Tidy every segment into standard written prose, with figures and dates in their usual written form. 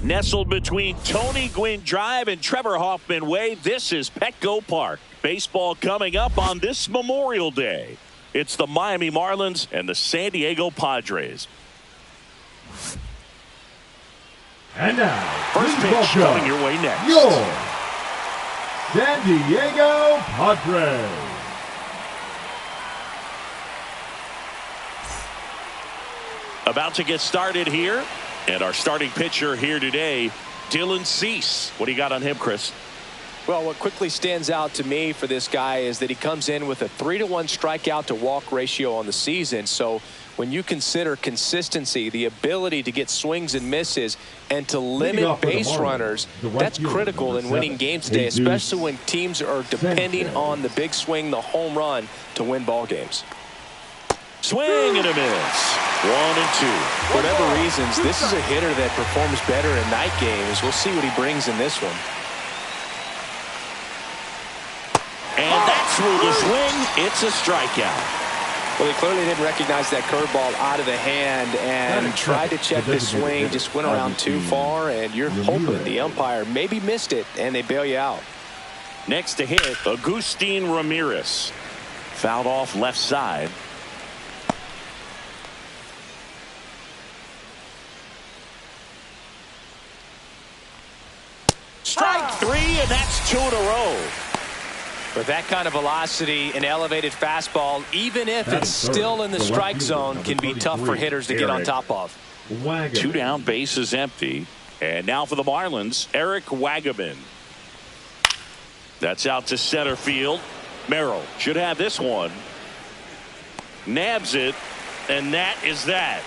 Nestled between Tony Gwynn Drive and Trevor Hoffman Way, this is Petco Park. Baseball coming up on this Memorial Day. It's the Miami Marlins and the San Diego Padres. And now, first pitch coming your way next. Your San Diego Padres. About to get started here. And our starting pitcher here today, Dylan Cease. What do you got on him, Chris? Well, what quickly stands out to me for this guy is that he comes in with a 3-to-1 strikeout to walk ratio on the season. So when you consider consistency, the ability to get swings and misses and to limit base runners, that's critical in winning games today, especially when teams are depending on the big swing, the home run, to win ball games. Swing and a miss. 1-2. For whatever reasons, this is a hitter that performs better in night games. We'll see what he brings in this one. And that's through the swing. It's a strikeout. Well, he clearly didn't recognize that curveball out of the hand and tried to check the swing. Just went around too far, and you're hoping the umpire maybe missed it, and they bail you out. Next to hit, Agustin Ramirez. Fouled off left side. Strike three, and that's 2 in a row. With that kind of velocity, an elevated fastball, even if it's still in the strike zone, can be tough for hitters to get on top of. 2 down, bases empty. And now for the Marlins, Eric Wagaman. That's out to center field. Merrill should have this one. Nabs it, and that is that.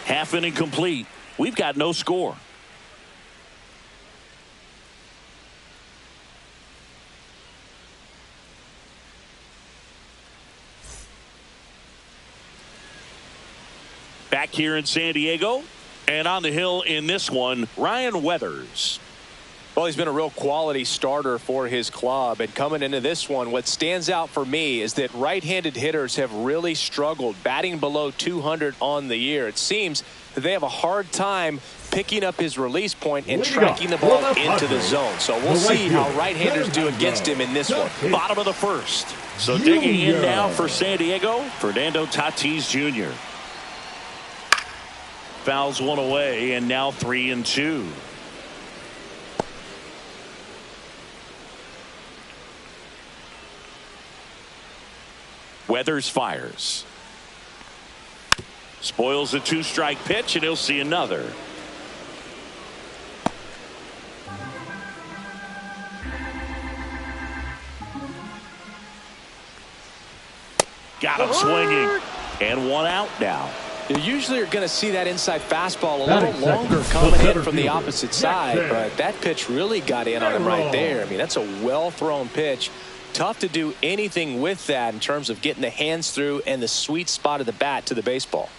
Half inning complete. We've got no score. Back here in San Diego, and on the hill in this one, Ryan Weathers. Well, he's been a real quality starter for his club, and coming into this one, what stands out for me is that right-handed hitters have really struggled, batting below 200 on the year. It seems that they have a hard time picking up his release point and tracking the ball into the zone. So we'll see how right-handers do against him in this one. Bottom of the first. So digging in now for San Diego, Fernando Tatis Jr. Fouls one away, and now 3-2. Weathers fires. Spoils a 2-strike pitch, and he'll see another. Got him swinging, and 1 out now. You usually are going to see that inside fastball a little longer coming in from the opposite side, but that pitch really got in on him right there. I mean, that's a well-thrown pitch. Tough to do anything with that in terms of getting the hands through and the sweet spot of the bat to the baseball.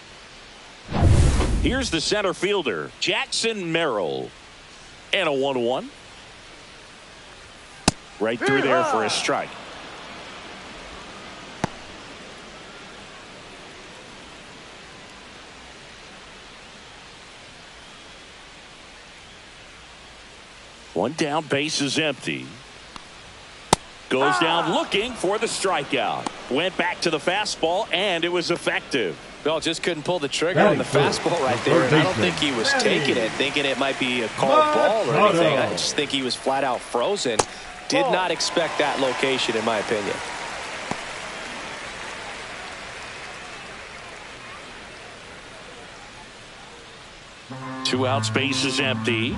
Here's the center fielder, Jackson Merrill. And a 1-1. Right through there for a strike. One down, base is empty. Goes down looking for the strikeout. Went back to the fastball, and it was effective. Well, just couldn't pull the trigger on the fastball right there. And I don't think he was taking it, thinking it might be a called ball or anything. I just think he was flat out frozen. Did not expect that location, in my opinion. Two outs, base is empty.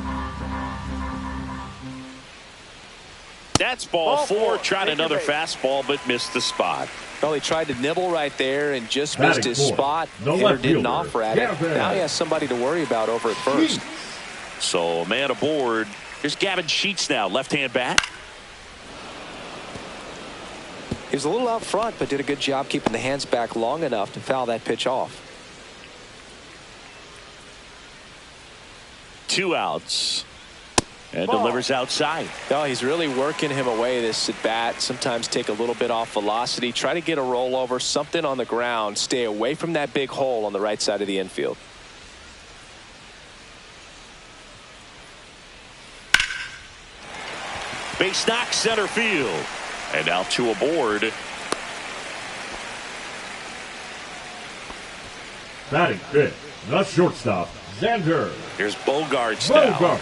That's ball 4. Tried another fastball, but missed the spot. Well, he tried to nibble right there and just missed his spot. Hitter didn't offer at it. Now he has somebody to worry about over at first. So, man aboard. Here's Gavin Sheets now, left-hand bat. He was a little out front, but did a good job keeping the hands back long enough to foul that pitch off. 2 outs. And delivers outside. No, he's really working him away this at bat. Sometimes take a little bit off velocity. Try to get a rollover, something on the ground. Stay away from that big hole on the right side of the infield. Base knock center field. And now two aboard. Batting fifth, the shortstop, Xander. Here's Bogaerts now. Bogart.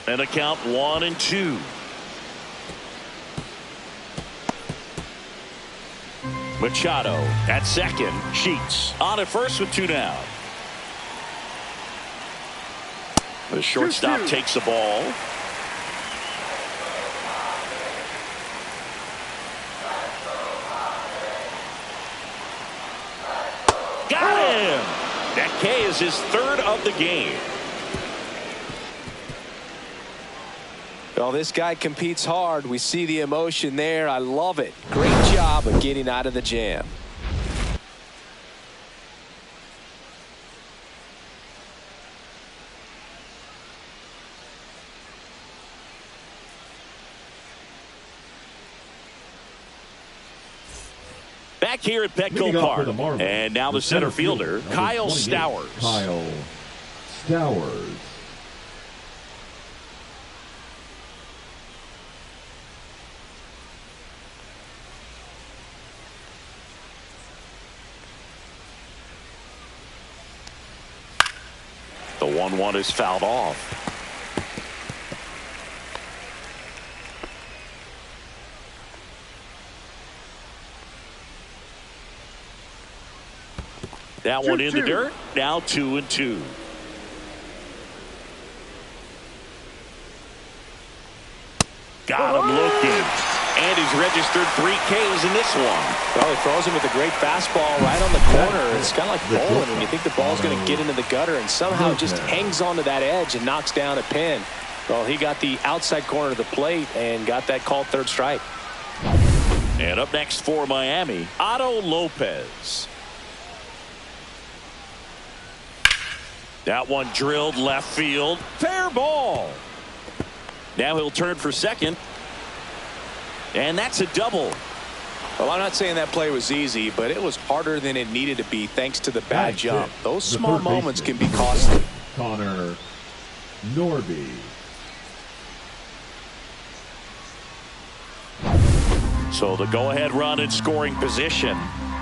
And a count 1-2. Machado at second. Sheets on at first with two down. The shortstop takes the ball. Got him! That K is his third of the game. Well, this guy competes hard. We see the emotion there. I love it. Great job of getting out of the jam. Back here at Petco Park. And now the center fielder, Kyle Stowers. Kyle Stowers. The 1-1 is fouled off. That one in the dirt. Now 2-2. Got him looking. And he's registered 3 Ks in this one. Well, he throws him with a great fastball right on the corner. It's kind of like bowling when you think the ball's going to get into the gutter and somehow just hangs onto that edge and knocks down a pin. Well, he got the outside corner of the plate and got that called third strike. And up next for Miami, Otto Lopez. That one drilled left field. Fair ball. Now he'll turn for second. And that's a double. Well, I'm not saying that play was easy, but it was harder than it needed to be thanks to the bad jump. Those small moments can be costly. Connor Norby. So the go-ahead run in scoring position.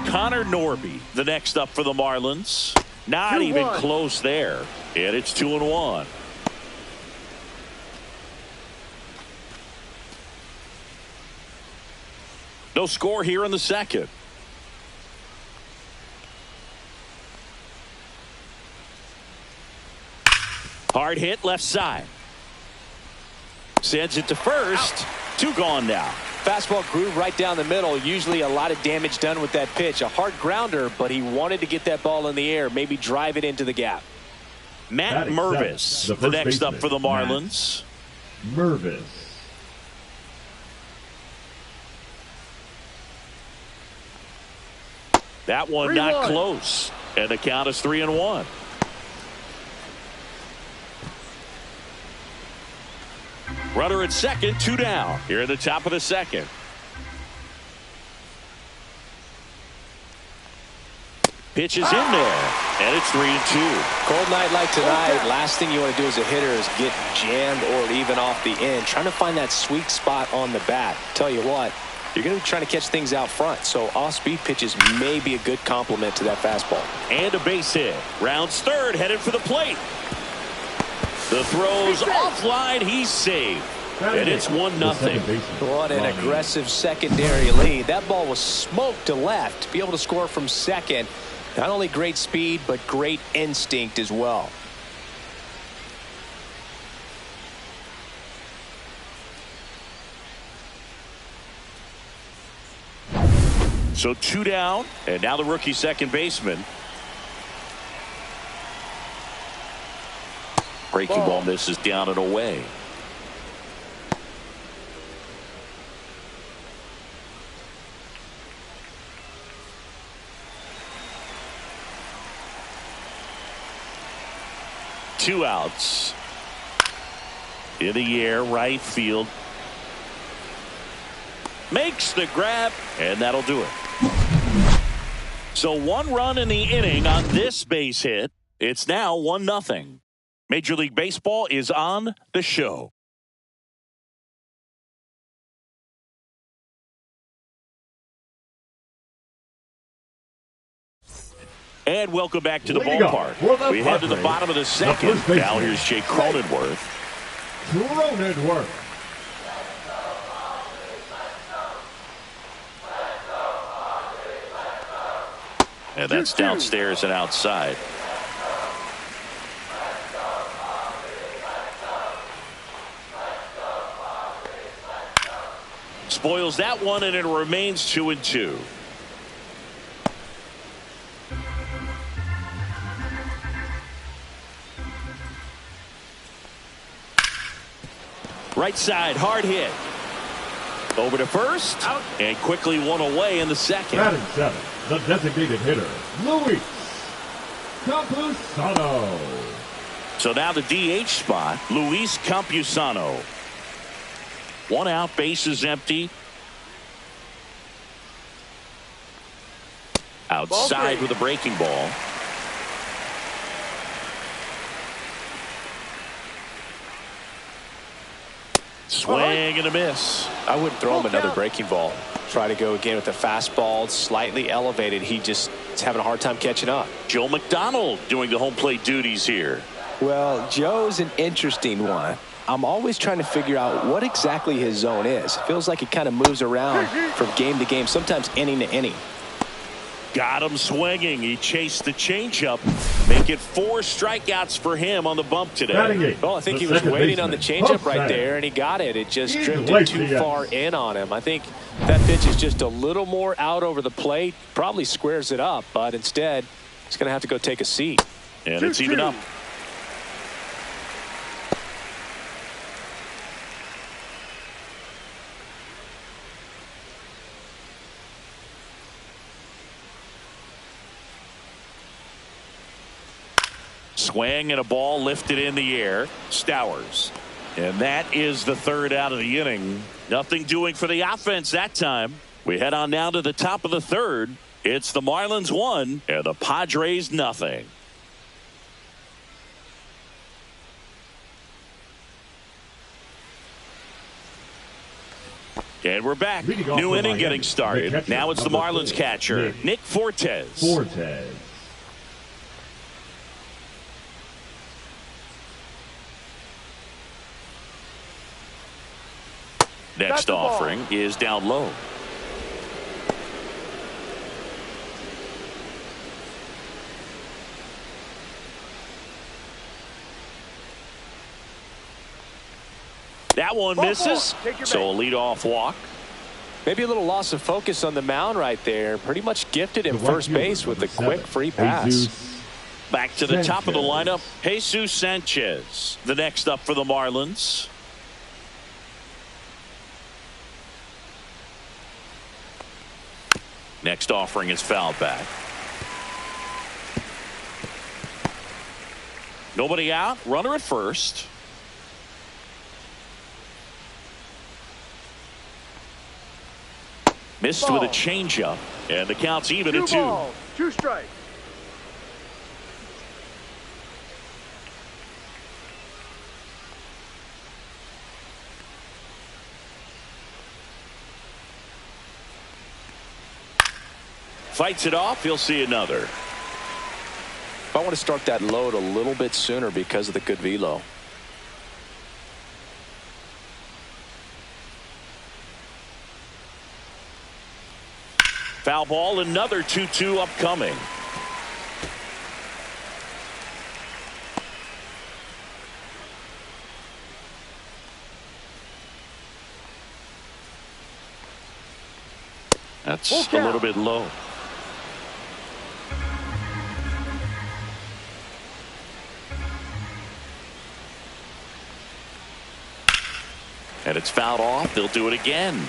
Connor Norby, the next up for the Marlins. Not even close there. And it's 2-1. No score here in the second. Hard hit left side. Sends it to first. 2 gone now. Fastball groove right down the middle. Usually a lot of damage done with that pitch. A hard grounder, but he wanted to get that ball in the air. Maybe drive it into the gap. Matt Mervis, the next up for the Marlins. Mervis. That one not close. And the count is 3-1. Runner at second, 2 down. Here at the top of the second. Pitch is in there. And it's 3-2. Cold night like tonight, last thing you want to do as a hitter is get jammed or even off the end. Trying to find that sweet spot on the bat. Tell you what, you're going to be trying to catch things out front. So off-speed pitches may be a good complement to that fastball. And a base hit. Rounds third, headed for the plate. The throw's offline. He's safe. And it's 1-0. What an aggressive secondary lead. That ball was smoked to left. To be able to score from second, not only great speed, but great instinct as well. So 2 down, and now the rookie second baseman. Breaking ball misses down and away. Two outs. In the air, right field. Makes the grab, and that'll do it. So 1 run in the inning on this base hit. It's now 1-0. Major League Baseball is on the show. And welcome back to the ballpark. We head to the bottom of the second. Now here's Jake Cronenworth. And that's downstairs and outside. Spoils that one, and it remains 2-2. Right side, hard hit. Over to first. Out. And quickly one away in the second. Batting seventh, the designated hitter, Luis Campusano. So now the DH spot, Luis Campusano. One out, bases empty. Outside with a breaking ball. Swing and a miss. I wouldn't throw him another breaking ball. Try to go again with the fastball, slightly elevated. He just is having a hard time catching up. Joe McDonald doing the home plate duties here. Well, Joe's an interesting one. I'm always trying to figure out what exactly his zone is. It feels like he kind of moves around from game to game, sometimes inning to inning. Got him swinging. He chased the changeup. Make it 4 strikeouts for him on the bump today. Well, I think he was waiting on the changeup right there, and he got it. It just drifted too far in on him. I think that pitch is just a little more out over the plate. Probably squares it up, but instead, he's going to have to go take a seat. And it's even up. Swing and a ball lifted in the air. Stowers. And that is the third out of the inning. Nothing doing for the offense that time. We head on now to the top of the third. It's the Marlins 1 and the Padres nothing. And we're back. New inning getting started. Now it's the Marlins catcher, Nick Fortes. Next offering is down low. That one misses. So a leadoff walk. Maybe a little loss of focus on the mound right there. Pretty much gifted him first base with a quick free pass. Back to the top of the lineup, Jesus Sanchez. The next up for the Marlins. Next offering is fouled back. Nobody out. Runner at first. Missed with a changeup. And the count's even at 2. 2 strikes. Fights it off. He'll see another. I want to start that load a little bit sooner because of the good velo. Foul ball. Another 2-2 upcoming. That's a little bit low. And it's fouled off. They'll do it again.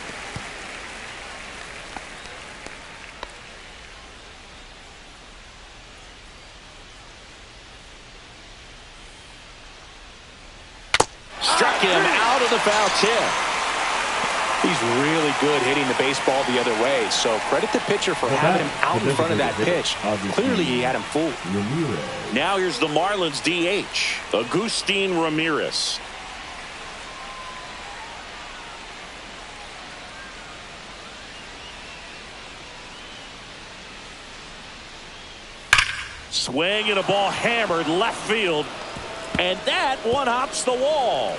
Struck him out of the foul tip. He's really good hitting the baseball the other way. So credit the pitcher for having him out in front of that pitch. Clearly he had him fooled. Now here's the Marlins DH, Agustin Ramirez. Swing and a ball hammered left field. And that one hops the wall.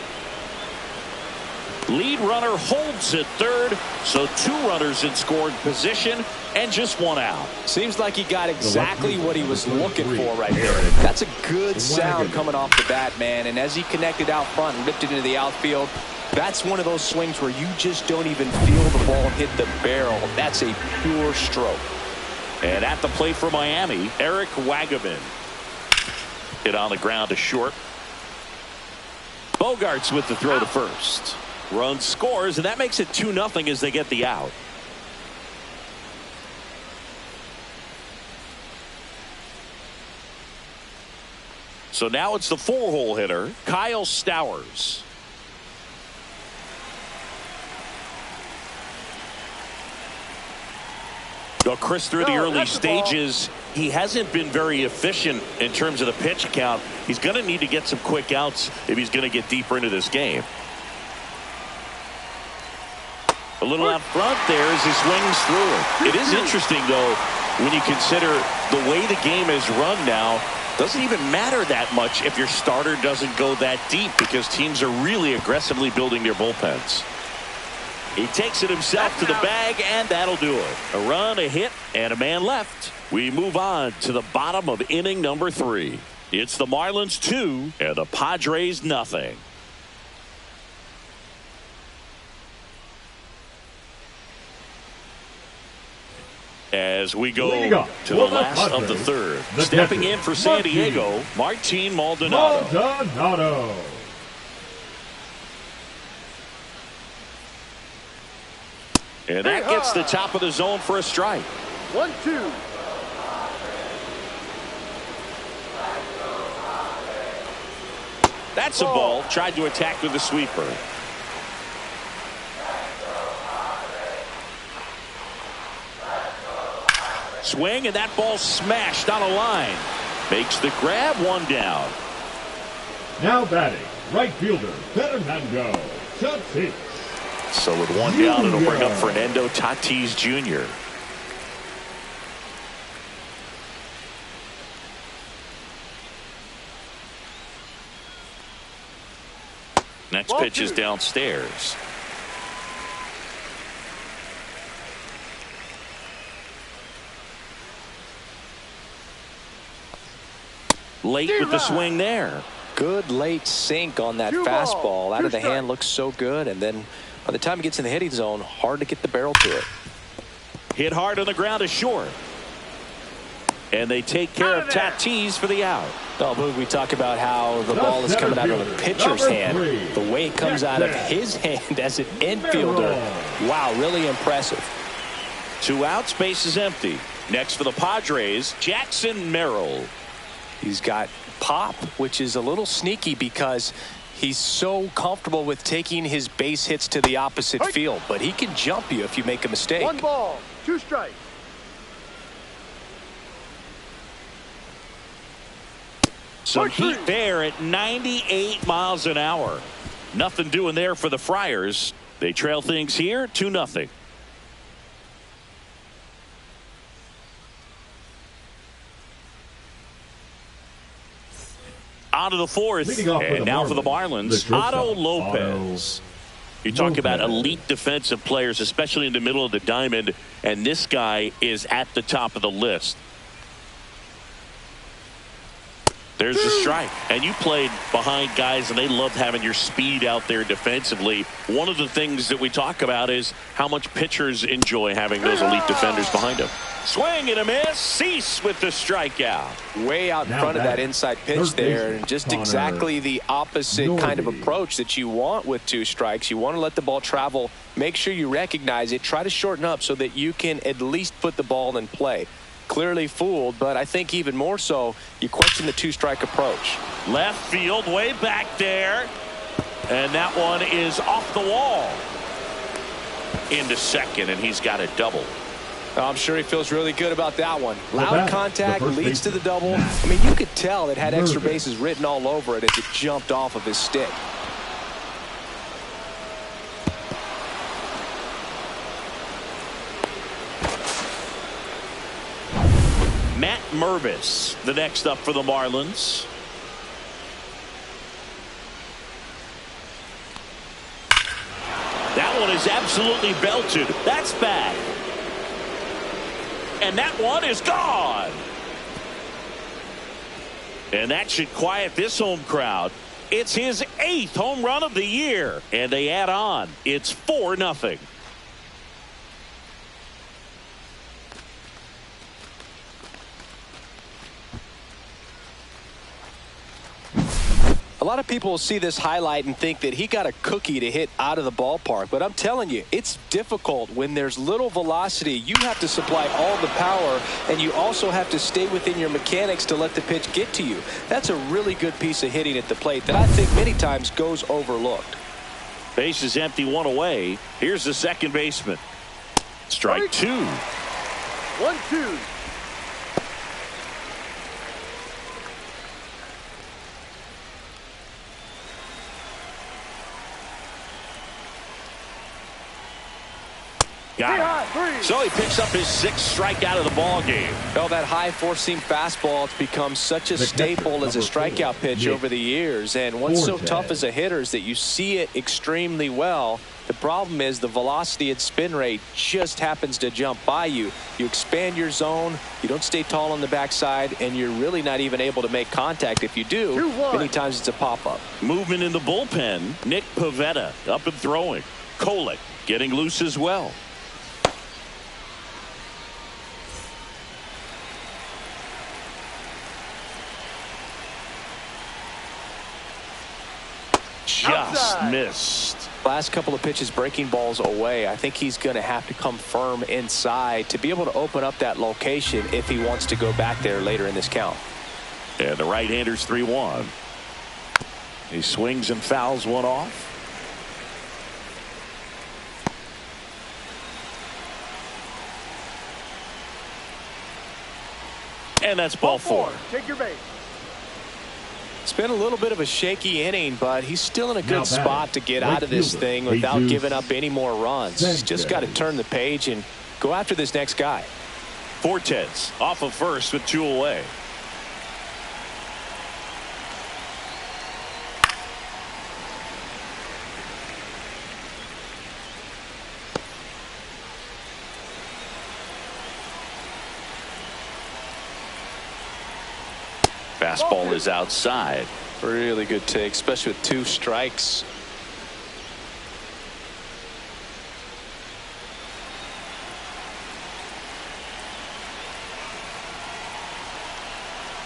Lead runner holds at third, so 2 runners in scoring position and just 1 out. Seems like he got exactly what he was looking for right there. That's a good sound coming off the bat, man. And as he connected out front and ripped it into the outfield, that's one of those swings where you just don't even feel the ball hit the barrel. That's a pure stroke. And at the plate for Miami, Eric Wagaman. Hit on the ground to short. Bogarts with the throw to first. Run scores, and that makes it 2-0 as they get the out. So now it's the 4-hole hitter, Kyle Stowers. Well, Chris, through the early stages, he hasn't been very efficient in terms of the pitch count. He's going to need to get some quick outs if he's going to get deeper into this game. A little out front there as he swings through it. It is interesting, though, when you consider the way the game is run now. Doesn't even matter that much if your starter doesn't go that deep because teams are really aggressively building their bullpens. He takes it himself to the bag, and that'll do it. A run, a hit, and a man left. We move on to the bottom of inning number 3. It's the Marlins 2 and the Padres nothing. As we go to the last of the third. Stepping in for San Diego, Martin Maldonado. And that gets the top of the zone for a strike. 1-2. That's a ball. Tried to attack with a sweeper. Swing, and that ball smashed on a line. Makes the grab, 1 down. Now batting, right fielder, Fernando Tatis. So with 1 down, it'll bring up Fernando Tatis Jr. Next pitch is downstairs. Late with the swing there. Good late sink on that fastball. Out of the hand, looks so good. And then by the time it gets in the hitting zone, hard to get the barrel to it. Hit hard on the ground is short. And they take care of Tatis for the out. Oh, Boog, we talk about how the ball is coming out of a pitcher's hand. The way it comes out of his hand as an infielder. Wow, really impressive. 2 outs, base is empty. Next for the Padres, Jackson Merrill. He's got pop, which is a little sneaky because he's so comfortable with taking his base hits to the opposite field. But he can jump you if you make a mistake. 1 ball, 2 strikes. Some heat there at 98 miles an hour. Nothing doing there for the Friars. They trail things here 2-0. On to the 4th, and now for the Marlins, Otto Lopez. You talk about elite defensive players, especially in the middle of the diamond, and this guy is at the top of the list. There's the strike. And you played behind guys, and they loved having your speed out there defensively. One of the things that we talk about is how much pitchers enjoy having those elite defenders behind them. Swing and a miss. Cease with the strikeout. Way out in front of that inside pitch there. And just exactly the opposite kind of approach that you want with 2 strikes. You want to let the ball travel. Make sure you recognize it. Try to shorten up so that you can at least put the ball in play. Clearly fooled, but I think even more so, you question the 2-strike approach. Left field, way back there. And that one is off the wall. into second, and he's got a double. I'm sure he feels really good about that one. The Loud bat, contact the first leads to the baseman. double. I mean, you could tell it had extra Nervous. bases written all over it as it jumped off of his stick. Matt Mervis, the next up for the Marlins. That one is absolutely belted. That's bad. And that one is gone. And that should quiet this home crowd. It's his 8th home run of the year. And they add on. It's 4-0. A lot of people will see this highlight and think that he got a cookie to hit out of the ballpark. But I'm telling you, it's difficult when there's little velocity. You have to supply all the power, and you also have to stay within your mechanics to let the pitch get to you. That's a really good piece of hitting at the plate that I think many times goes overlooked. Base is empty, 1 away. Here's the second baseman. Strike 2. 1-2. Got it. So he picks up his 6th strikeout of the ball game. Well, that high four-seam fastball has become such a staple as a strikeout pitch over the years. And what's so tough as a hitter is that you see it extremely well. The problem is the velocity and spin rate just happens to jump by you. You expand your zone, you don't stay tall on the backside, and you're really not even able to make contact. If you do, many times it's a pop-up. Movement in the bullpen. Nick Pivetta up and throwing. Kolek getting loose as well. Just missed. Last couple of pitches breaking balls away. I think he's going to have to come firm inside to be able to open up that location if he wants to go back there later in this count. And the right-hander's 3-1. He swings and fouls one off. And that's ball 4. Take your base. It's been a little bit of a shaky inning, but he's still in a good spot to get out of this thing without giving up any more runs. He's just got to turn the page and go after this next guy. Fortes off of first with 2 away. Fastball is outside. Really good take, especially with 2 strikes.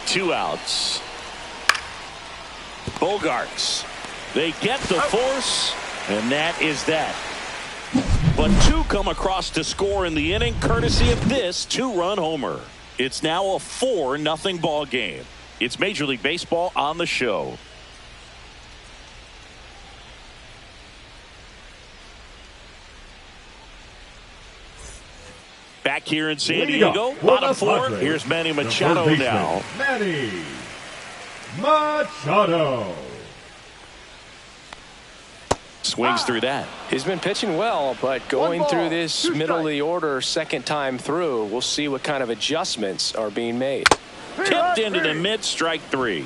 Two outs. Bogarts. They get the force, and that is that. But 2 come across to score in the inning, courtesy of this 2-run homer. It's now a 4-0 ball game. It's Major League Baseball on the show. Back here in San Diego, bottom 4. Here's Manny Machado now. Manny Machado. Swings through that. He's been pitching well, but going through this middle of the order second time through, we'll see what kind of adjustments are being made. Tipped into the mid, strike 3.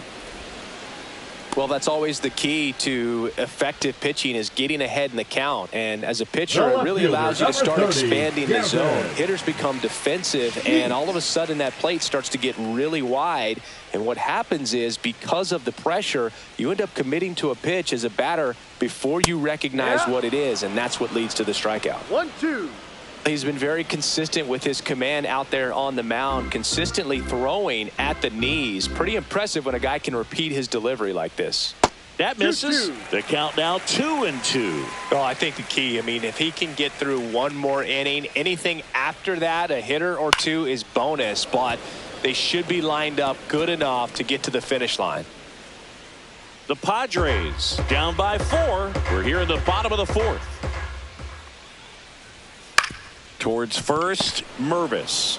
Well, that's always the key to effective pitching, is getting ahead in the count. And as a pitcher, it really allows you to start expanding the zone. Hitters become defensive, and all of a sudden that plate starts to get really wide. And what happens is, because of the pressure, you end up committing to a pitch as a batter before you recognize what it is, and that's what leads to the strikeout. 1-2. He's been very consistent with his command out there on the mound, consistently throwing at the knees. Pretty impressive when a guy can repeat his delivery like this. That misses. The count now 2-2. Well, I think the key, I mean, if he can get through one more inning, anything after that, a hitter or 2 is bonus, but they should be lined up good enough to get to the finish line. The Padres down by 4. We're here in the bottom of the 4th. Towards first, Mervis.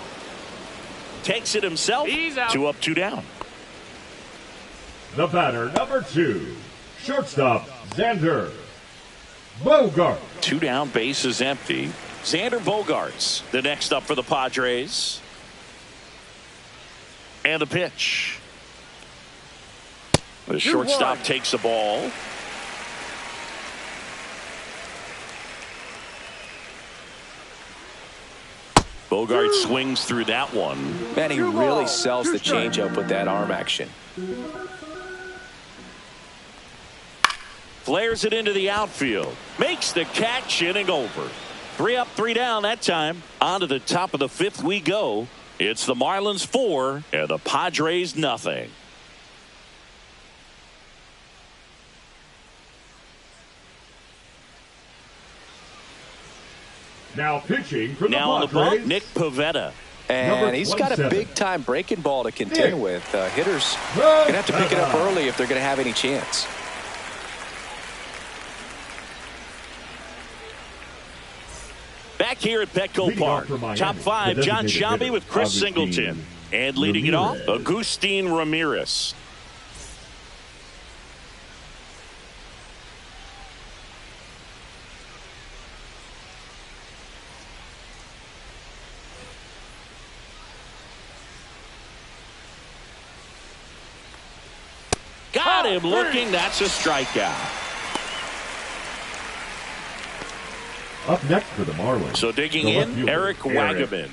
Takes it himself. He's out. 2 up, 2 down. The batter, number 2, shortstop, Xander Bogart. 2 down, base is empty. Xander Bogaerts, the next up for the Padres. And the pitch. The shortstop takes the ball. Bogart swings through that one. Man, he really sells the changeup with that arm action. Flares it into the outfield. Makes the catch, inning over. 3 up, 3 down that time. On to the top of the 5th we go. It's the Marlins 4 and the Padres nothing. Now pitching for the Now on the Padres. bump, Nick Pivetta. And he's got a 27. big-time breaking ball to contend with. Hitters going to have to pick it up early if they're going to have any chance. Back here at Petco Leading Park. off for Miami, Top 5, the John designated Sciambi hitter, with Chris Agustín Singleton. And leading it off, Ramirez. Agustín Ramirez. Got him looking. That's a strikeout. Up next for the Marlins. So digging the left in, fielder, Eric Wagaman.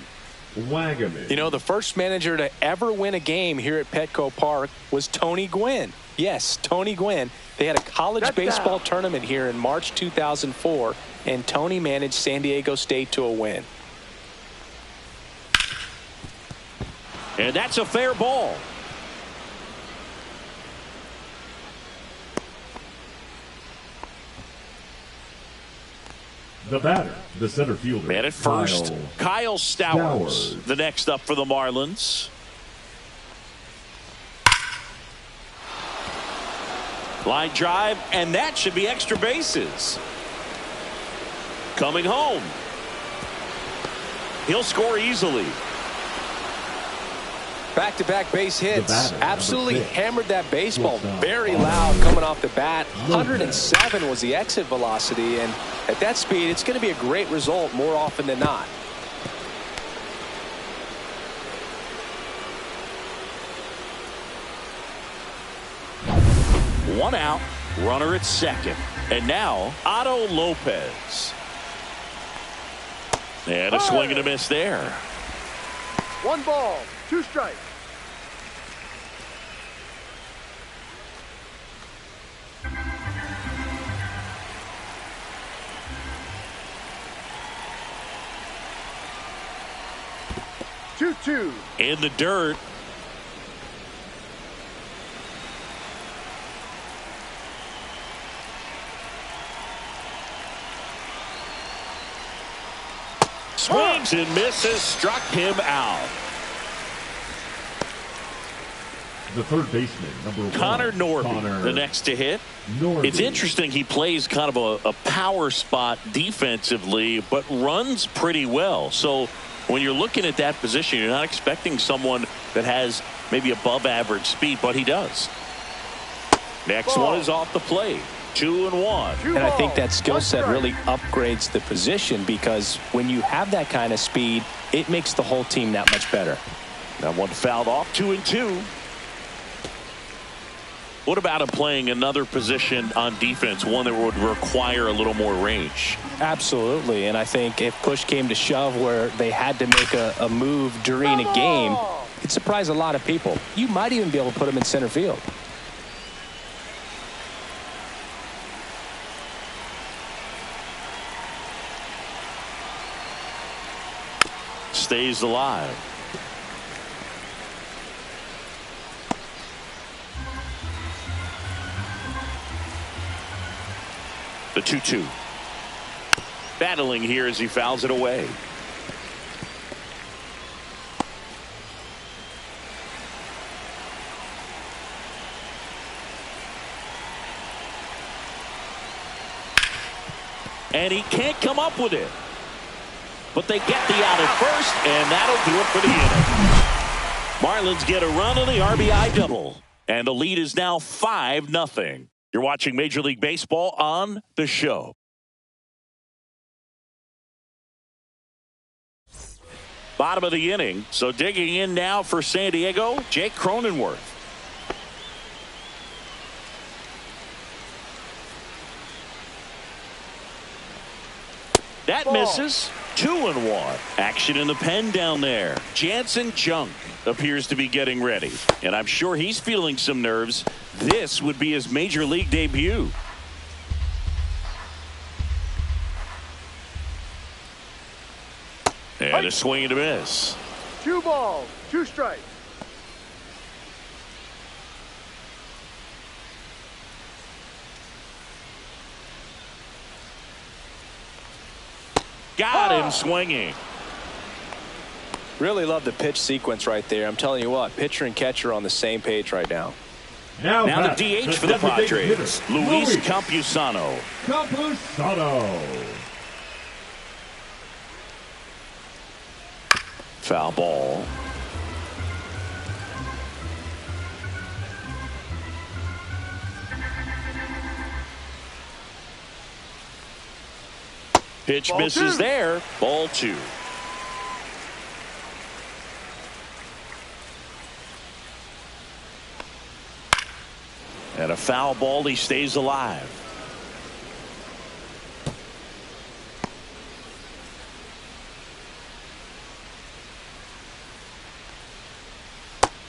Wagaman. You know, the first manager to ever win a game here at Petco Park was Tony Gwynn. Yes, Tony Gwynn. They had a college baseball tournament here in March 2004, and Tony managed San Diego State to a win. And that's a fair ball. The batter, the center fielder. Man at first, Kyle Stowers, the next up for the Marlins. Line drive, and that should be extra bases. Coming home. He'll score easily. Back-to-back base hits. batter, Absolutely number 6. hammered that baseball. Shortstop. Very loud coming off the bat. 107 was the exit velocity, and at that speed, it's going to be a great result more often than not. One out, runner at second. And now, Otto Lopez. And a swing and a miss there. 1 ball, 2 strikes. Two. In the dirt. Swings and misses, struck him out. The third baseman, number 1. Connor Norby, Connor the next to hit. Norby. It's interesting, he plays kind of a power spot defensively, but runs pretty well. So when you're looking at that position, you're not expecting someone that has maybe above average speed, but he does. Next one is off the plate. 2-1. And I think that skill set really upgrades the position, because when you have that kind of speed, it makes the whole team that much better. That one fouled off. 2-2. What about him playing another position on defense, one that would require a little more range? Absolutely, and I think if push came to shove where they had to make a move during a game, it'd surprise a lot of people. You might even be able to put him in center field. Stays alive. The 2-2. Battling here as he fouls it away. And he can't come up with it. but they get the out at first, and that'll do it for the inning. Marlins get a run on the RBI double, and the lead is now 5-0. You're watching Major League Baseball on The Show. Bottom of the inning, so digging in now for San Diego, Jake Cronenworth. That misses. 2-1. Action in the pen down there. Jansen Junk appears to be getting ready, and I'm sure he's feeling some nerves. This would be his major league debut. And a swing and a miss. 2 balls, 2 strikes. Got him swinging. Really love the pitch sequence right there. I'm telling you what, pitcher and catcher on the same page right now. Now the DH for the Padres, Luis Campusano. Foul ball. Pitch Ball misses 2. there. Ball 2. And a foul ball. He stays alive.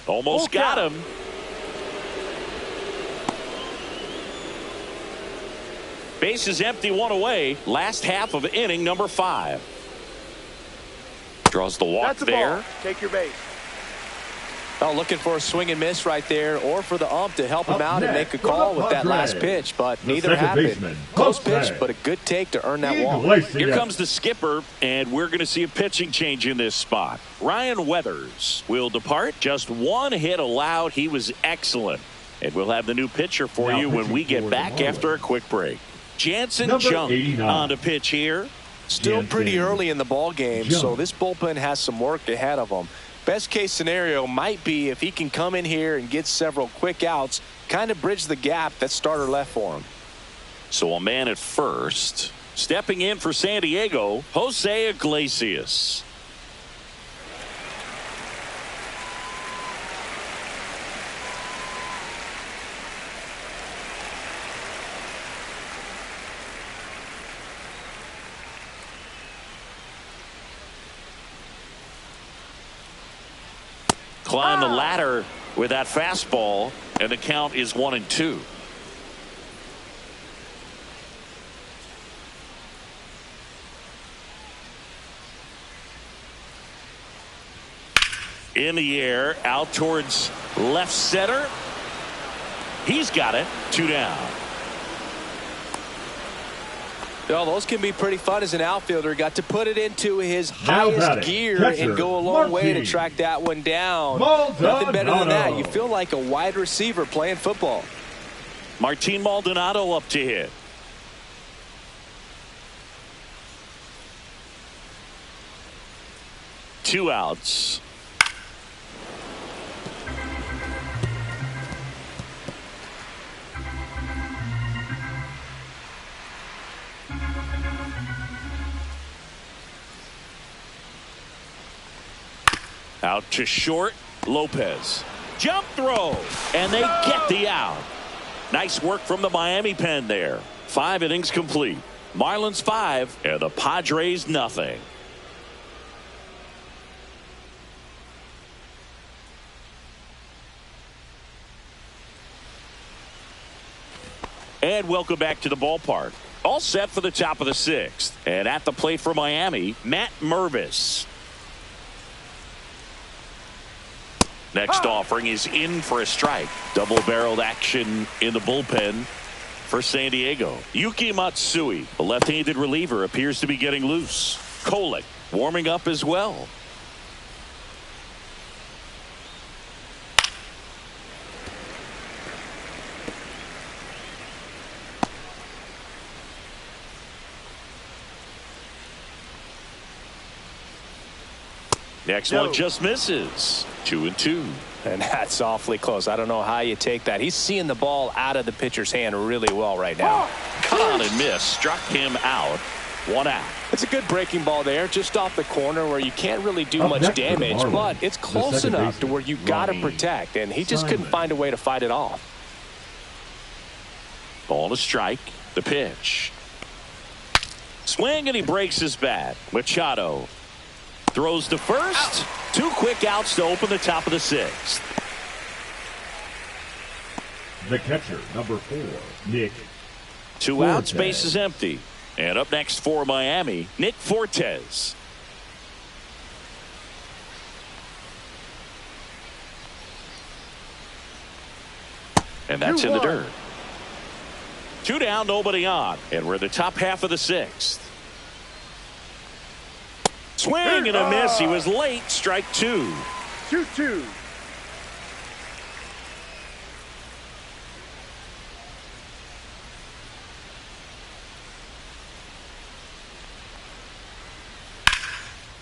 Almost got him. Base is empty, 1 away. Last half of inning number 5. Draws the walk. That's a there. ball. Take your base. Oh, looking for a swing and miss right there, or for the ump to help him out and make a call with that last pitch, but neither happened. Close pitch, but a good take to earn that walk. Here comes the skipper, and we're going to see a pitching change in this spot. Ryan Weathers will depart. Just 1 hit allowed. He was excellent. And we'll have the new pitcher for you when we get back after a quick break. Jansen Junk on the pitch here. Still pretty early in the ball game, so this bullpen has some work ahead of them. Best case scenario might be if he can come in here and get several quick outs, kind of bridge the gap that starter left for him. So a man at first. Stepping in for San Diego, Jose Iglesias. Climb the ladder with that fastball, and the count is 1-2. In the air, out towards left center. He's got it. 2 down. Well, those can be pretty fun as an outfielder. Got to put it into his highest gear and go a long way to track that one down. Nothing better than that. You feel like a wide receiver playing football. Martin Maldonado up to hit. Two outs. Out to short, Lopez. Jump throw, and they get the out. Nice work from the Miami pen there. 5 innings complete. Marlins 5 and the Padres nothing. And welcome back to the ballpark. All set for the top of the 6th. And at the plate for Miami, Matt Mervis. Next offering is in for a strike. Double-barreled action in the bullpen for San Diego. Yuki Matsui, a left-handed reliever, appears to be getting loose. Kolek warming up as well. Next No. one just misses. 2-2. And that's awfully close. I don't know how you take that. He's seeing the ball out of the pitcher's hand really well right now. Cut on and miss. Struck him out. 1 out. It's a good breaking ball there, just off the corner where you can't really do Up much next for the damage, Marlins, but it's the close second enough to baseman, where you got to Ronnie protect, and he just couldn't Simon. find a way to fight it off. Ball to strike. The pitch. Swing, and he breaks his bat. Machado throws to first. 2 quick outs to open the top of the 6th. The catcher, number 4, Nick. 2 outs, Fortes. base is empty. And up next for Miami, Nick Fortes. And that's in the 2-1. dirt. 2 down, nobody on. And we're in the top half of the 6th. Swing and a miss. He was late. Strike 2. 2-2.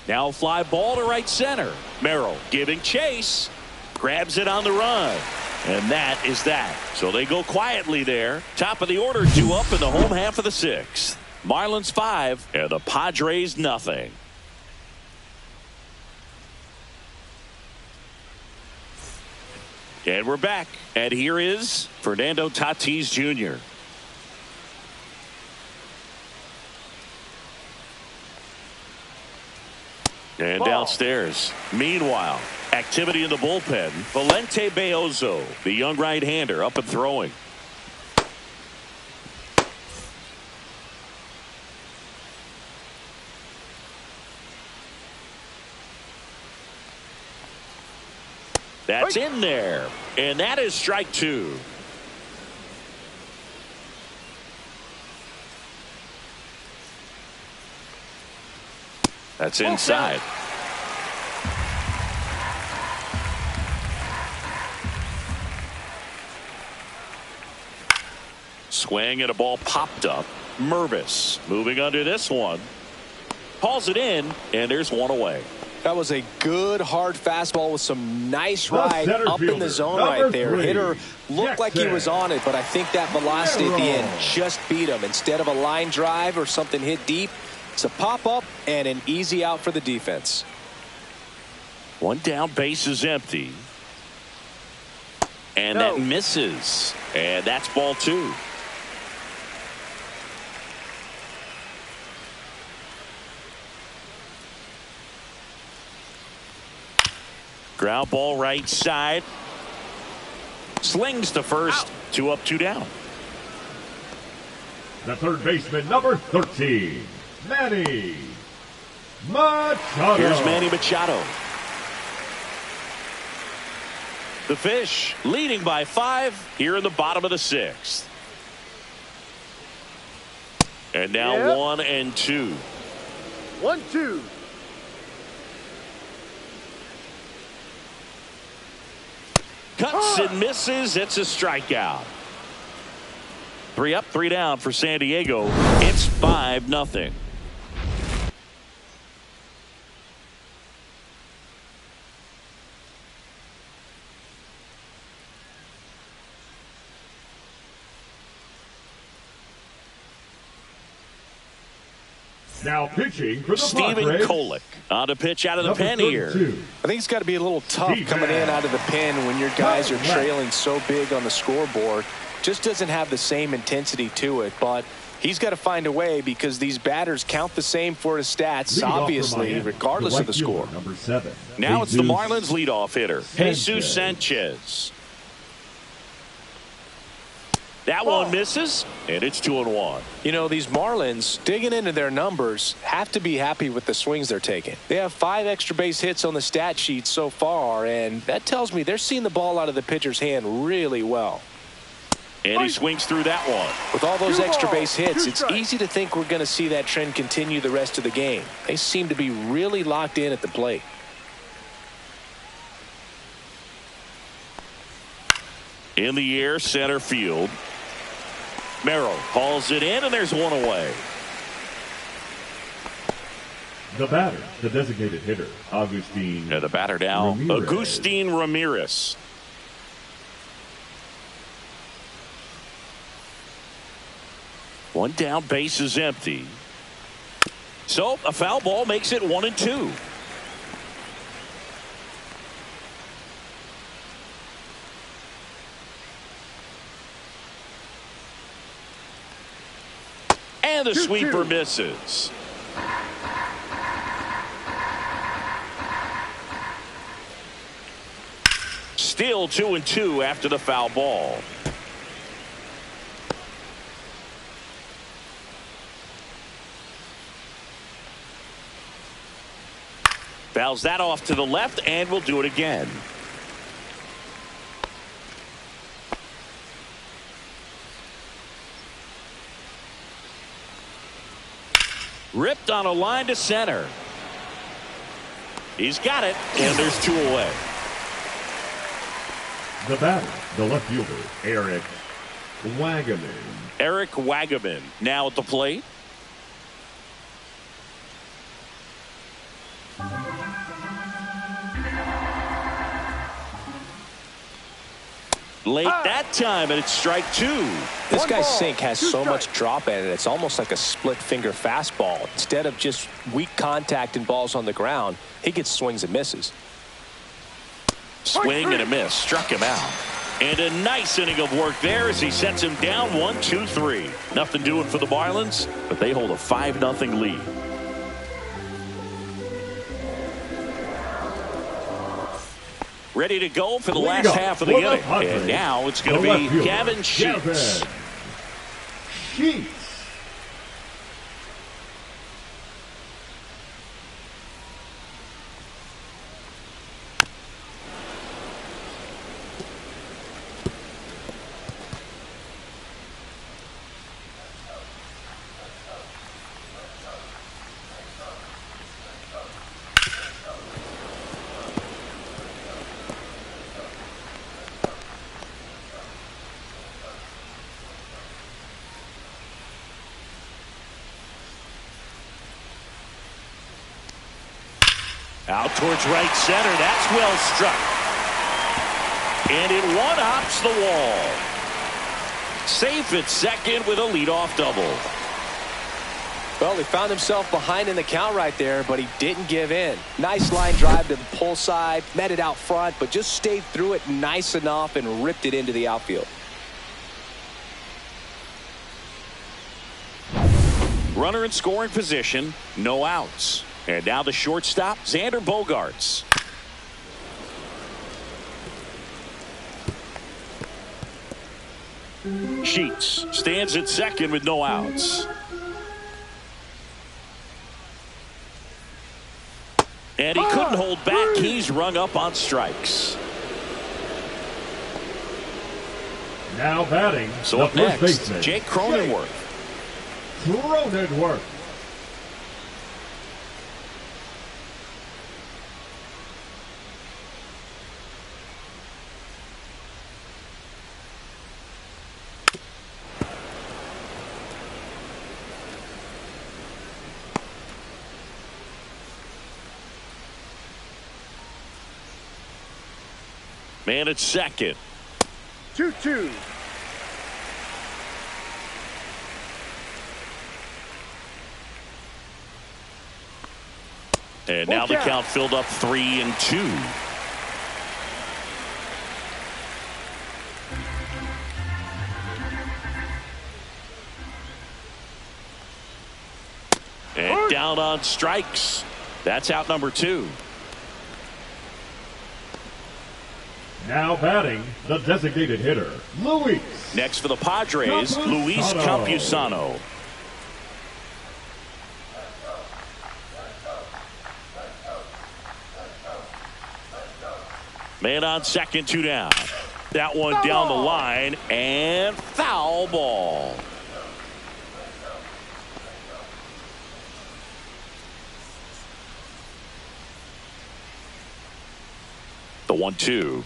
Now a fly ball to right center. Merrill giving chase. Grabs it on the run. And that is that. So they go quietly there. Top of the order, 2 up in the home half of the 6th. Marlins 5 and the Padres nothing. And we're back. And here is Fernando Tatis Jr. And Ball. downstairs. Meanwhile, activity in the bullpen. Valente Beozo, the young right-hander, up and throwing. That's in there. And that is strike 2. That's inside. Swing and a ball popped up. Mervis moving under this one. Calls it in, and there's 1 away. That was a good hard fastball with some nice ride center up in the fielder, zone number right there. 3, Hitter looked like he Jackson. was on it, but I think that velocity at the Merrill. end just beat him. Instead of a line drive or something hit deep, it's a pop up and an easy out for the defense. 1 down, base is empty. And No. that misses. And that's ball 2. Ground ball right side. Slings to first. 2 up, 2 down. The third baseman, number 13, Manny Machado. Here's Manny Machado. The Fish leading by 5 here in the bottom of the 6th. And now Yep. 1 and 2. 1-2. Cuts and misses. It's a strikeout. 3 up, 3 down for San Diego. It's 5-0. Now pitching for the Steven Padres, Kolek on to pitch out of the number pen here. 32. I think it's got to be a little tough Defense. coming in out of the pen when your guys are Right. trailing so big on the scoreboard. Just doesn't have the same intensity to it, but he's got to find a way because these batters count the same for his stats, Lead off for obviously, Miami, regardless of the right fielder, score. Number 7. Now it's the Jesus Marlins leadoff hitter, Jesus Sanchez. That one misses, and it's 2-1. You know, these Marlins, digging into their numbers, have to be happy with the swings they're taking. They have 5 extra base hits on the stat sheet so far, and that tells me they're seeing the ball out of the pitcher's hand really well. And he swings through that one. With all those 2 extra balls, base hits, 2 it's strikes. easy to think we're going to see that trend continue the rest of the game. They seem to be really locked in at the plate. In the air, center field. Merrill calls it in, and there's 1 away. The batter, the designated hitter, Agustin. The batter now, Ramirez. Agustin Ramirez. One down, base is empty. So a foul ball makes it 1-2. And the sweeper misses. Still 2-2 after the foul ball. Fouls that off to the left, and we'll do it again. Ripped on a line to center. He's got it, and there's 2 away. The batter, the left fielder, Eric Wagaman. Eric Wagaman now at the plate. Late that time, and it's strike 2. This guy's sink has so much drop in it, it's almost like a split finger fastball. Instead of just weak contact and balls on the ground, he gets swings and misses. Swing and a miss, struck him out. And a nice inning of work there as he sets him down 1-2-3. Nothing doing for the Marlins, but they hold a 5-0 lead. Ready to go for the last half of the inning. And now it's going to be Gavin Sheets. Out towards right center. That's well struck. And it one-hops the wall. Safe at second with a leadoff double. Well, he found himself behind in the count right there, but he didn't give in. Nice line drive to the pull side, met it out front, but just stayed through it nice enough and ripped it into the outfield. Runner in scoring position, no outs. And now the shortstop, Xander Bogaerts. Sheets stands at second with no outs. And he couldn't hold back. He's rung up on strikes. Now batting, So the up first next, baseman, Jake Cronenworth. Cronenworth. Man at second. 2-2. And now the count filled up 3-2. And down on strikes. That's out number 2. Now batting, the designated hitter, Luis. Next for the Padres, Luis Campusano. Man on second, 2 down. That one down the line, and foul ball. The 1-2.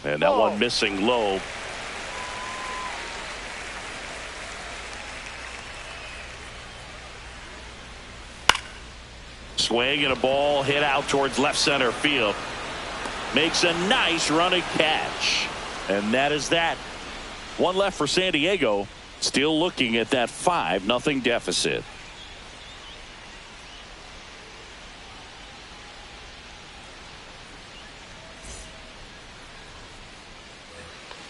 And that one missing low. Swing and a ball hit out towards left center field. Makes a nice running catch. And that is that. One left for San Diego. Still looking at that 5-0 deficit.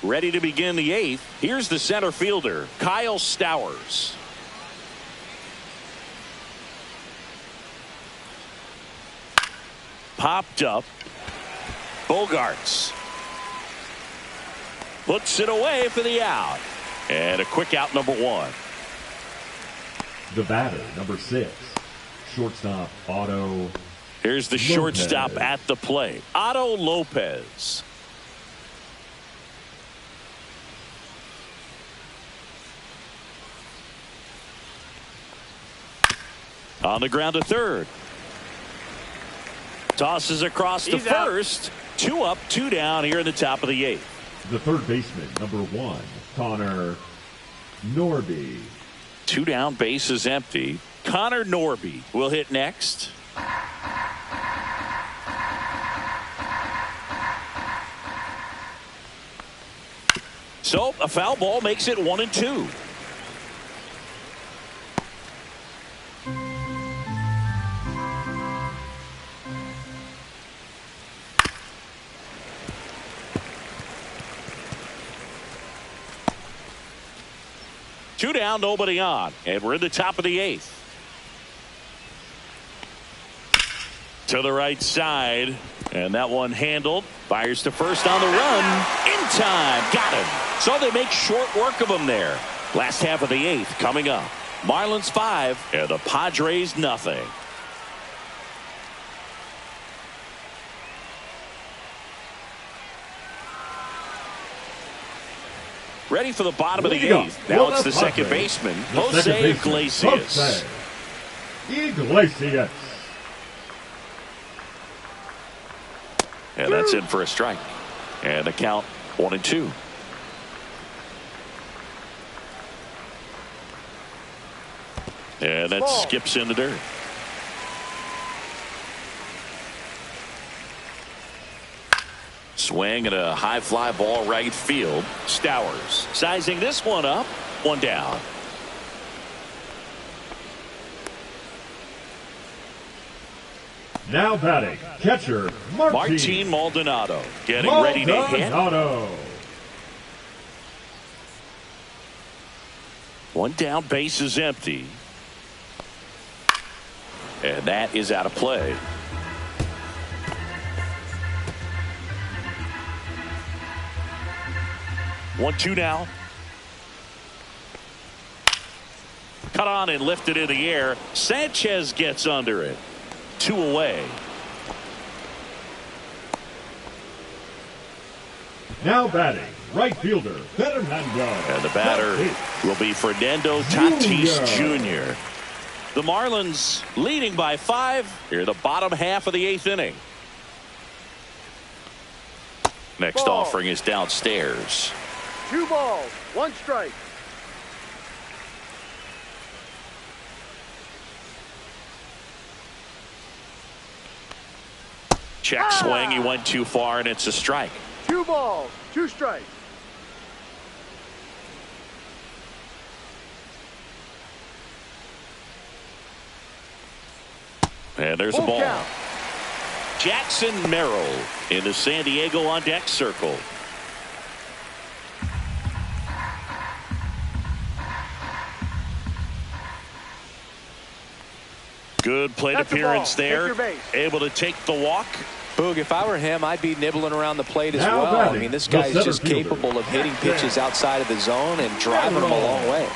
Ready to begin the 8th. Here's the center fielder, Kyle Stowers. Popped up. Bogarts puts it away for the out. And a quick out, number 1. The batter, number 6. Shortstop, Otto. Here's the shortstop at the plate, Otto Lopez. On the ground to third. Tosses across to first. 2 up, 2 down here in the top of the 8th. The third baseman, number 1, Connor Norby. 2 down, bases empty. Connor Norby will hit next. So a foul ball makes it 1-2. Two down, nobody on, and we're in the top of the 8th. To the right side, and that one handled. Fires to first on the run. In time, got him. So they make short work of him there. Last half of the 8th coming up. Marlins 5 and the Padres nothing. Ready for the bottom of the 8th. Now it's the second baseman, Jose Iglesias. Iglesias. And that's in for a strike. And the count 1-2. And that skips in the dirt. Swing and a high fly ball right field. Stowers sizing this one up. 1 down. Now batting, catcher Martin Maldonado getting ready to hit. 1 down, base is empty. And that is out of play. One, 2 now. Cut on and lifted in the air. Sanchez gets under it. 2 away. Now batting, right fielder Fernando. And the batter will be Fernando Tatis Jr. The Marlins leading by 5 here in the bottom half of the 8th inning. Next offering is downstairs. 2 balls, 1 strike. Check swing. He went too far, and it's a strike. 2 balls, 2 strikes. And there's a ball. Count. Jackson Merrill in the San Diego on deck circle. Good plate appearance there. Able to take the walk. Boog, if I were him, I'd be nibbling around the plate as well. I mean, this guy is just capable of hitting pitches outside of the zone and driving them a long way.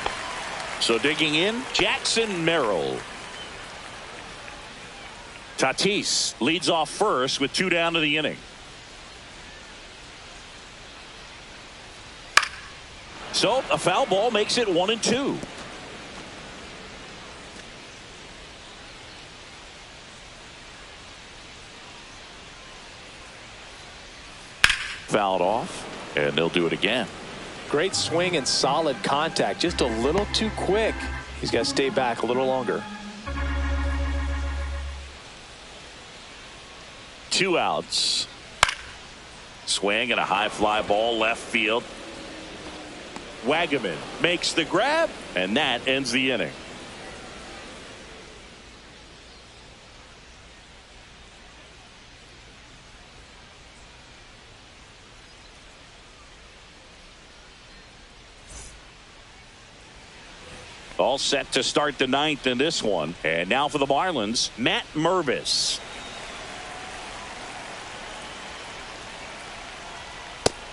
So digging in, Jackson Merrill. Tatis leads off first with 2 down to the inning. So a foul ball makes it 1-2. Fouled off, and they'll do it again. Great swing and solid contact. Just a little too quick. He's got to stay back a little longer. 2 outs. Swing and a high fly ball left field. Wagaman makes the grab, and that ends the inning. All set to start the 9th in this one. And now for the Marlins, Matt Mervis.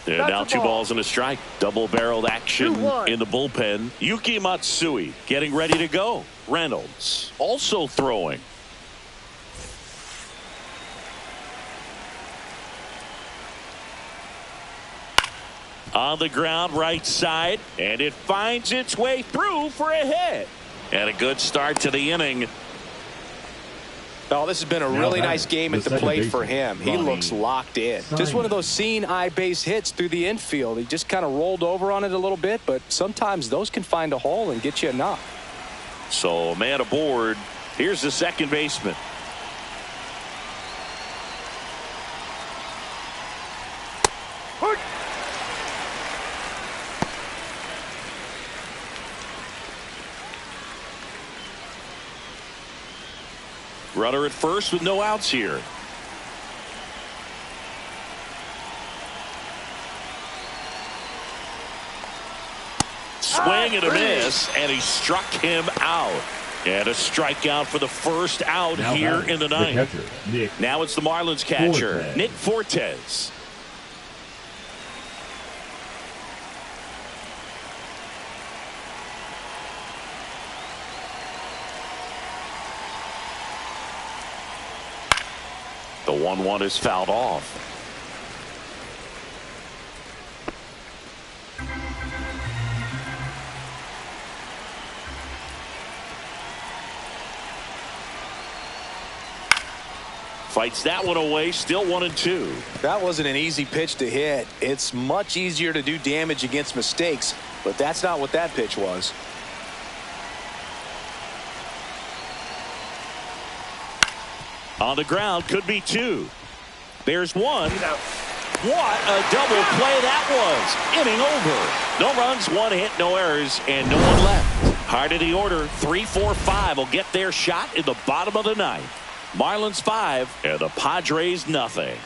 And now 2 balls and a strike. Double-barreled action in the bullpen. Yuki Matsui getting ready to go. Reynolds also throwing. On the ground, right side, and it finds its way through for a hit. And a good start to the inning. Oh, this has been a really nice game at the plate for him. He looks locked in. Just one of those seeing eye base hits through the infield. He just kind of rolled over on it a little bit, but sometimes those can find a hole and get you a knock. So, man aboard. Here's the second baseman. Runner at first with no outs here. Swing and a miss, and he struck him out. And a strikeout for the first out now here in the 9th. Now it's the Marlins catcher, Nick Fortes. The 1-1 is fouled off. Fights that one away, still 1-2. That wasn't an easy pitch to hit. It's much easier to do damage against mistakes, but that's not what that pitch was. On the ground, could be 2. There's 1. What a double play that was. Inning over. No runs, 1 hit, no errors, and no one left. Heart of the order, 3-4-5 will get their shot in the bottom of the 9th. Marlins 5 and the Padres nothing.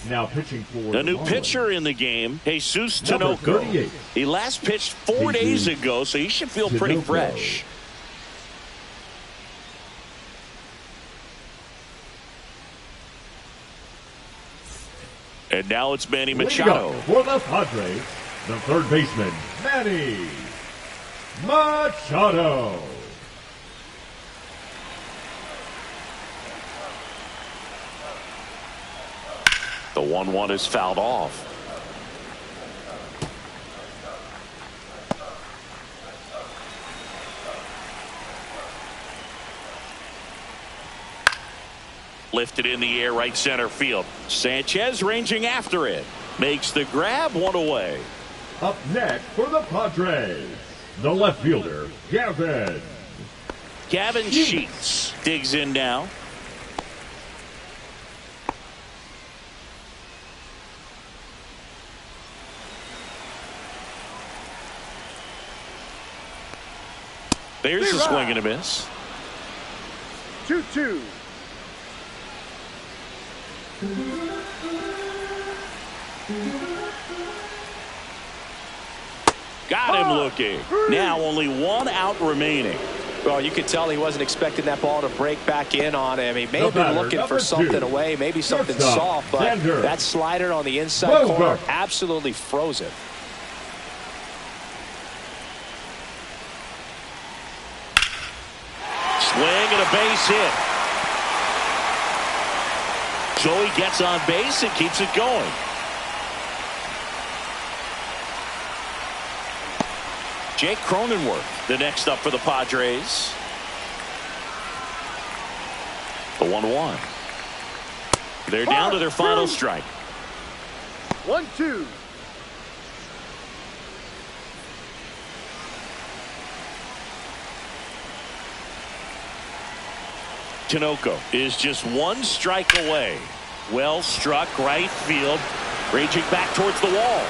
Now pitching for the new pitcher in the game, Jesus Tinoco. He last pitched 4 days ago, so he should feel pretty fresh. And now it's Manny Machado. For the Padres, the third baseman, Manny Machado. The 1-1 is fouled off. Lifted in the air, right center field. Sanchez ranging after it. Makes the grab, 1 away. Up next for the Padres, the left fielder, Gavin Sheets digs in now. There's a swing and a miss. 2-2. Got him looking. Now only 1 out remaining. Well, you could tell he wasn't expecting that ball to break back in on him. He may have been looking for something away, maybe something soft, but that slider on the inside corner absolutely froze it. Swing and a base hit. Joey gets on base and keeps it going. Jake Cronenworth, the next up for the Padres. The 1-1. They're down to their final strike. 1-2. Tinoco is just one strike away. Well struck right field. Raging back towards the wall.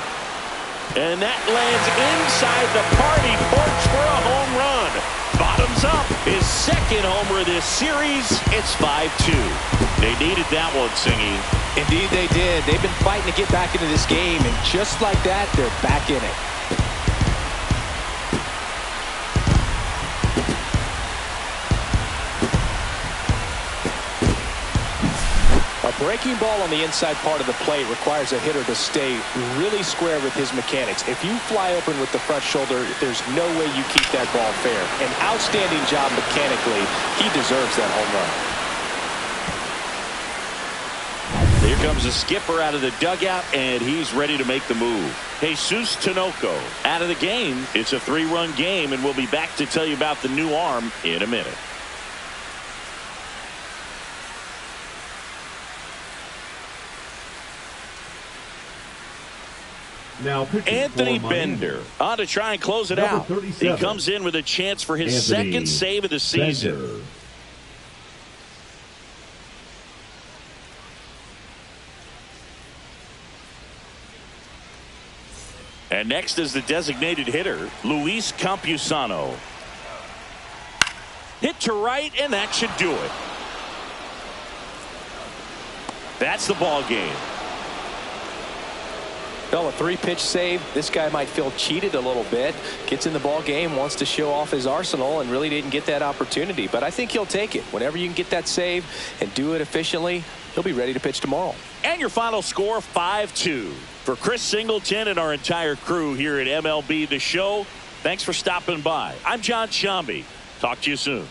And that lands inside the party porch for a home run. Bottoms up. His second homer of this series. It's 5-2. They needed that one, Singy. Indeed they did. They've been fighting to get back into this game, and just like that, they're back in it. A breaking ball on the inside part of the plate requires a hitter to stay really square with his mechanics. If you fly open with the front shoulder, there's no way you keep that ball fair. An outstanding job mechanically. He deserves that home run. Here comes the skipper out of the dugout, and he's ready to make the move. Jesus Tinoco out of the game. It's a 3-run game, and we'll be back to tell you about the new arm in a minute. Now Anthony Bender on to try and close it out. 37. He comes in with a chance for his Anthony second save of the season. Bender. And next is the designated hitter, Luis Campusano. Hit to right, and that should do it. That's the ball game. Well, a 3-pitch save. This guy might feel cheated a little bit. Gets in the ball game, wants to show off his arsenal, and really didn't get that opportunity. But I think he'll take it. Whenever you can get that save and do it efficiently, he'll be ready to pitch tomorrow. And your final score, 5-2. For Chris Singleton and our entire crew here at MLB The Show, thanks for stopping by. I'm John Shambi. Talk to you soon.